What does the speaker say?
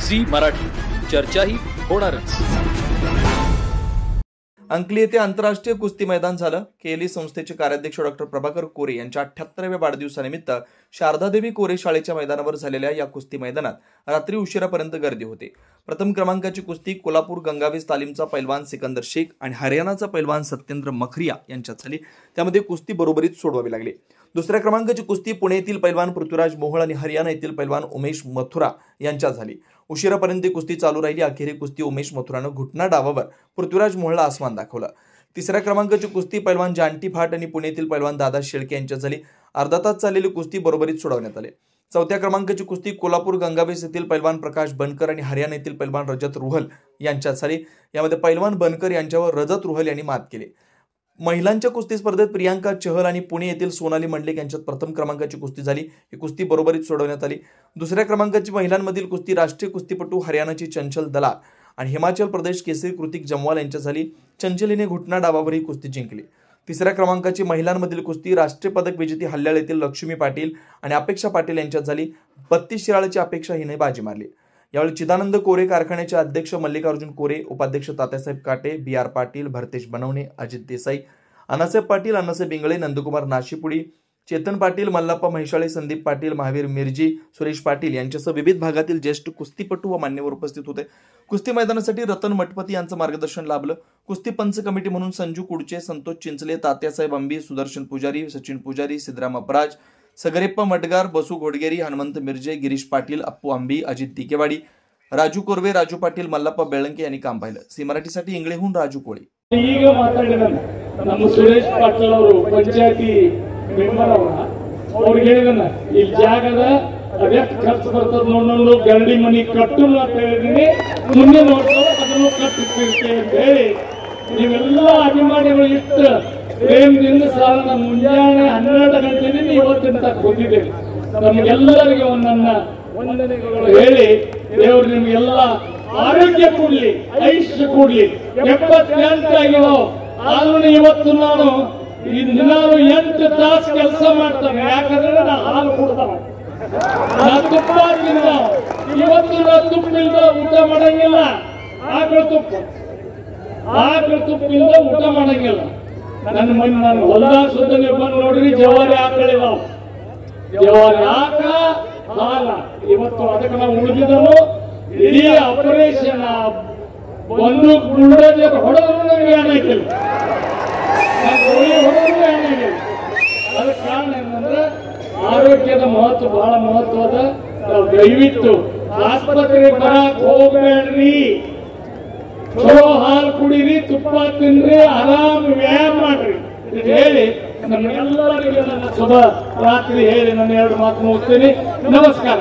Zee Marathi, चर्चा ही होणारच। अंकली येथे आंतरराष्ट्रीय कुस्ती मैदान झालं। केली संस्थेचे कार्याध्यक्ष डॉक्टर प्रभाकर कोरे यांच्या 78व्या वाढदिवसानिमित्त शारदादेवी कोरे शाळेच्या मैदानावर झालेल्या या कुस्ती मैदानात रात्री उशिरापर्यंत गर्दी होती। प्रथम क्रमांकाची कुस्ती कोल्हापूर गंगावेस तालीमचा पैलवान सिकंदर शेख आणि हरियाणाचा पैलवान सत्येंद्र मखरिया यांच्यात झाली। त्यामध्ये कुस्ती बरोबरीत सोडवावी लागली। दुसऱ्या क्रमांकाची कुस्ती पुणे येथील पैलवान पृथ्वीराज मोहोळ आणि हरियाणा येथील पैलवान उमेश मथुरा यांच्यात झाली। उशिरापर्यंत कुस्ती चालू राहिली। अखेर कुस्ती उमेश मथुरानं घुटना डावावर पृथ्वीराज मोहोळला आसमान दाखवलं। तिसऱ्या क्रमांकाची कुस्ती पैलवान जांटी फाट आणि पुणे येथील पैलवान दादा शेळके यांच्यात झाली। अर्धा तास चाललेली कुस्ती बरोबरीत सोडवण्यात आली। चौथ्या क्रमांकाची कुस्ती कोल्हापूर गंगावेस येथील पैलवान प्रकाश बनकर आणि हरियाणा येथील पैलवान रजत रुहल यांच्यात झाली। यामध्ये पैलवान बनकर यांच्यावर रजत रुहल यांनी मात केली। महिलांच्या कुस्ती स्पर्धेत प्रियांका चहल आणि पुणे येथील सोनाली मंडलिक यांच्यात प्रथम क्रमांकाची कुस्ती झाली। ही कुस्ती बरोबरीत सोडवण्यात आली। दुसऱ्या क्रमांकाची महिलांमधील कुस्ती राष्ट्रीय कुस्तीपटू हरियाणाची चंचल दलाल आणि हिमाचल प्रदेश केसरी कृतिक जमवाल यांच्यात झाली। चंचल हिने घुटना डावावर ही कुस्ती जिंकली। तिसऱ्या क्रमांकाची महिलांमधील कुस्ती राष्ट्रीय पदक विजेती हल्याळ येथील लक्ष्मी पाटील आणि अपेक्षा पाटील यांच्यात झाली। 32 शिराळाची अपेक्षा हिने बाजी मारली। यावेळी चिदानंद कोरे कारखान्याचे अध्यक्ष मल्लिकार्जुन कोरे, उपाध्यक्ष तात्यासाहेब काटे, BR पाटील, भरतेश बनवणे, अजित देसाई, अण्णासाहेब पाटील, अण्णासाहेब इंगळे, नंदकुमार नाशिपुडी, चेतन पाटील, मल्लाप्पा म्हैसाळे, संदीप पाटील, महावीर मिर्जी, सुरेश पाटील यांच्यासह विविध भागातील ज्येष्ठ कुस्तीपटू व मान्यवर उपस्थित होते। कुस्ती मैदानासाठी रतन मठपती यांचं मार्गदर्शन लाभलं। कुस्ती पंच कमिटी म्हणून संजू कुडचे, संतोष चिंचले, तात्यासाहेब अंबी, सुदर्शन पुजारी, सचिन पुजारी, सिद्धराम अपराज, सगरेप्पा मटगार, बसू घोडगेरी, हनुमंत मिर्जे, गिरीश पाटील, अप्पू अंबी, अजित दिकेवाडी, राजू कोरवे, राजू पाटील, मल्लाप्पा बेळंके यांनी काम पाहिलं। सी मराठीसाठी इंगळेहून राजू कोळे। ಈಗ ಮಾತಾಡಿದ ನಮ್ಮ ಸುರೇಶ್ ಪಾಟೀಲ್ ಅವರು ಪಂಚಾಯತಿ ಮೆಂಬರ್ ಅವ್ರಿಗೆ ಹೇಳಿದನ ಈ ಜಾಗದ ಅದೆಷ್ಟು ಖರ್ಚು ಬರ್ತದ ನೋಡೋಣ ಗರಡಿ ಮನಿ ಕಟ್ಟು ಅಂತ ಹೇಳಿದೀನಿ, ಮುಂದೆ ನೋಡ್ತಾರೆ ಅದನ್ನು ಕಟ್ಟುತ್ತಿರ್ತೀವಿ ಅಂತ ಹೇಳಿ ನೀವೆಲ್ಲ ಅಭಿಮಾನಿಗಳು ಇಷ್ಟು ಪ್ರೇಮದಿಂದ ಸಾಲ ಮುಂಜಾನೆ 12 ಗಂಟೆಯಿಂದ ಇವತ್ತಿನ ತನಕ ಬಂದಿದ್ದೇವೆ। ನಮಗೆಲ್ಲರಿಗೆ ನನ್ನ ವಂದನೆಗಳು ಹೇಳಿ ದೇವರು ನಿಮಗೆಲ್ಲ ಆರೋಗ್ಯ ಕೊಡ್ಲಿ, ಐಶ್ವರ್ಯ ಕೊಡ್ಲಿ। 78 ಆಗಿರೋ ಆದ್ರೂ ಇವತ್ತು ನಾನು 8 ತಾಸು ಕೆಲಸ ಮಾಡ್ತಾನೆ, ಯಾಕಂದ್ರೆ ನಾನು ಹಾಲು ಕೊಡ್ತಾವ, ನಾನು ತುಪ್ಪ ತಿಂದ, ಇವತ್ತು ನಾನು ತುಪ್ಪ ಇಲ್ದ ಊಟ ಮಾಡಂಗಿಲ್ಲ। ಆಕಳ ತುಪ್ಪ ಇಲ್ದ ಊಟ ಮಾಡಂಗಿಲ್ಲ। ನನ್ನ ಮನೆ ನಾನು ಹೊಲದಾಗ ಸುತ್ತನೆ ಬಂದು ನೋಡ್ರಿ ಜವಾರಿ ಆಕಳಿದಾವ, ಜವಾರಿ ಆಕಳ ಹಾಲ ಇವತ್ತು ಅದಕ್ಕೆ ನಾವು ಉಳಿದಿದ್ದನು ಇಡೀ ಆಪರೇಷನ್ ಒಂದು ಬುಲ್ಡೋಜರ್ ಹೊಡೆದ್ರು ಏನಾಗಿಲ್ಲ, ಅದಕ್ಕೆ ಕಾರಣ ಏನಂದ್ರೆ ಆರೋಗ್ಯದ ಮಹತ್ವ ಬಹಳ ಮಹತ್ವದ। ದಯವಿಟ್ಟು ಆಸ್ಪತ್ರೆಗೆ ಬರಕ್ ಹೋಗ್ಬೇಡ್ರಿ, ಚಲೋ ಹಾಲು ಕುಡೀರಿ, ತುಪ್ಪ ತಿನ್ರಿ, ಆರಾಮ್ ವ್ಯಾಯಾಮ ಮಾಡ್ರಿ ಅಂತ ಹೇಳಿ ನಮ್ಗೆಲ್ಲರಿಗೂ ನನ್ನ ಶುಭ ರಾತ್ರಿ ಹೇಳಿ ನನ್ನ 2 ಮಾತು ಮುಗಿಸ್ತೀನಿ। ನಮಸ್ಕಾರ।